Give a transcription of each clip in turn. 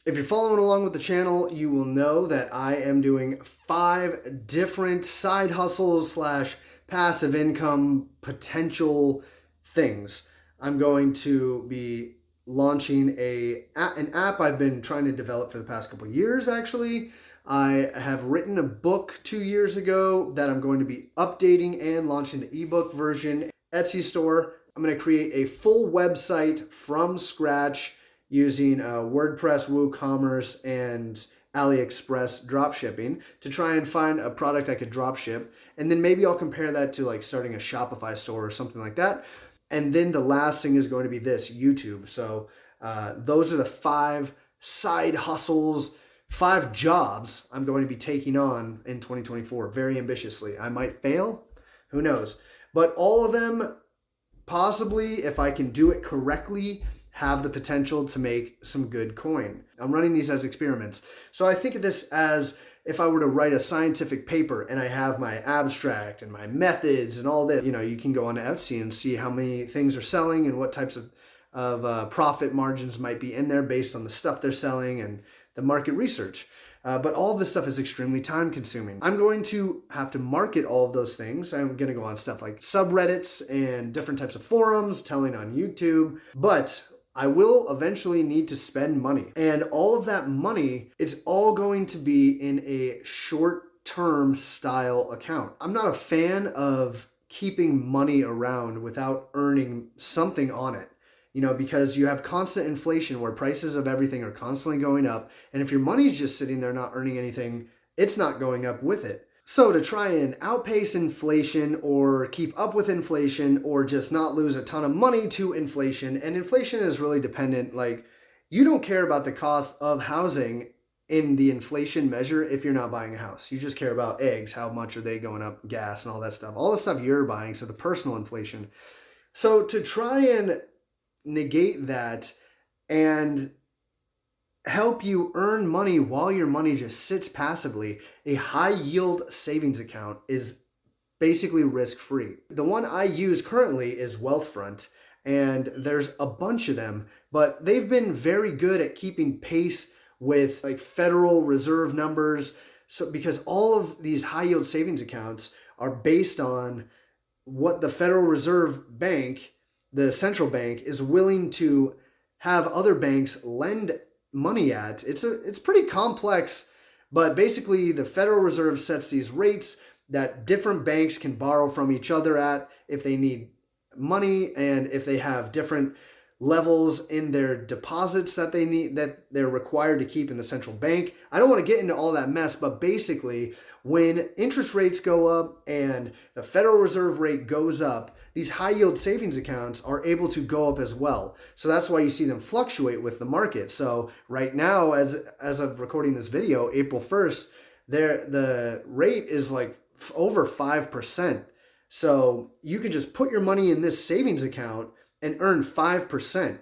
If you're following along with the channel, you will know that I am doing 5 different side hustles slash passive income potential things. I'm going to be launching an app I've been trying to develop for the past couple years, actually. I have written a book 2 years ago that I'm going to be updating and launching the ebook version. Etsy store. I'm going to create a full website from scratch using WordPress, WooCommerce, and AliExpress dropshipping to try and find a product I could dropship. And then maybe I'll compare that to like starting a Shopify store or something like that. And then the last thing is going to be this, YouTube. So those are the 5 side hustles, 5 jobs I'm going to be taking on in 2024 very ambitiously. I might fail, who knows? But all of them, possibly, if I can do it correctly, have the potential to make some good coin. I'm running these as experiments. So I think of this as if I were to write a scientific paper and I have my abstract and my methods and all that. You know, you can go on Etsy and see how many things are selling and what types of profit margins might be in there based on the stuff they're selling and the market research. But all of this stuff is extremely time consuming. I'm going to have to market all of those things. I'm going to go on stuff like subreddits and different types of forums, telling on YouTube, but I will eventually need to spend money. And all of that money, it's all going to be in a short-term style account. I'm not a fan of keeping money around without earning something on it. You know, because you have constant inflation where prices of everything are constantly going up. And if your money's just sitting there not earning anything, it's not going up with it. So to try and outpace inflation or keep up with inflation or just not lose a ton of money to inflation, and inflation is really dependent, like you don't care about the cost of housing in the inflation measure if you're not buying a house. You just care about eggs, how much are they going up, gas and all that stuff. All the stuff you're buying, so the personal inflation. So to try and negate that and help you earn money while your money just sits passively, a high yield savings account is basically risk free. The one I use currently is Wealthfront, and there's a bunch of them, but they've been very good at keeping pace with like Federal Reserve numbers. So because all of these high yield savings accounts are based on what the Federal Reserve Bank, the central bank, is willing to have other banks lend money at. It's pretty complex, but basically the Federal Reserve sets these rates that different banks can borrow from each other at if they need money and if they have different levels in their deposits that they need, that they're required to keep in the central bank. I don't want to get into all that mess, but basically when interest rates go up and the Federal Reserve rate goes up, these high yield savings accounts are able to go up as well. So that's why you see them fluctuate with the market. So right now, as of recording this video, April 1st, the rate is like over 5%. So you can just put your money in this savings account and earn 5%.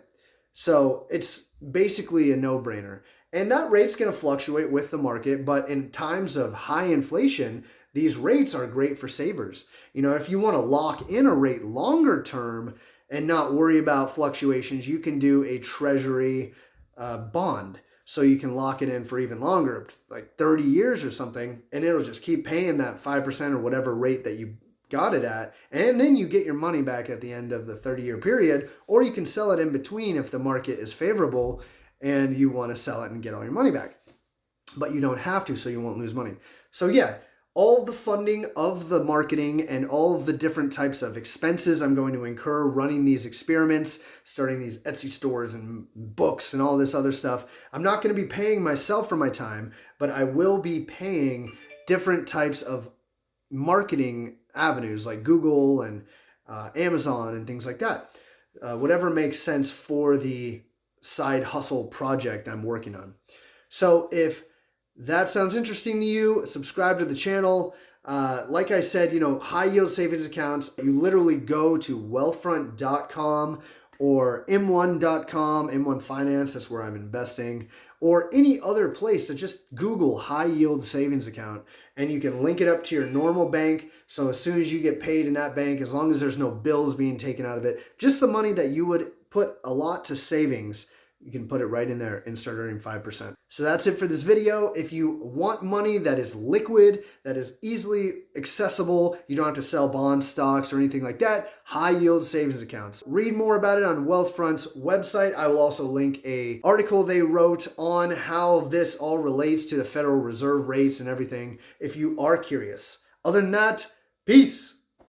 So it's basically a no-brainer. And that rate's going to fluctuate with the market, but in times of high inflation, these rates are great for savers. You know, if you want to lock in a rate longer term and not worry about fluctuations, you can do a Treasury bond. So you can lock it in for even longer, like 30 years or something, and it'll just keep paying that 5% or whatever rate that you got it at, and then you get your money back at the end of the 30-year period, or you can sell it in between if the market is favorable and you want to sell it and get all your money back. But you don't have to, so you won't lose money. So yeah, all the funding of the marketing and all of the different types of expenses I'm going to incur running these experiments, starting these Etsy stores and books and all this other stuff, I'm not going to be paying myself for my time, but I will be paying different types of marketing avenues like Google and Amazon and things like that. Whatever makes sense for the side hustle project I'm working on. So if that sounds interesting to you, subscribe to the channel. Like I said, you know, high yield savings accounts, you literally go to wealthfront.com or m1.com, M1 Finance, that's where I'm investing, or any other place. So just Google high yield savings account and you can link it up to your normal bank. So as soon as you get paid in that bank, as long as there's no bills being taken out of it, just the money that you would put a lot to savings, You can put it right in there and start earning 5%. So that's it for this video. If you want money that is liquid, that is easily accessible, you don't have to sell bonds, stocks, or anything like that, high yield savings accounts. Read more about it on Wealthfront's website. I will also link an article they wrote on how this all relates to the Federal Reserve rates and everything if you are curious. Other than that, peace.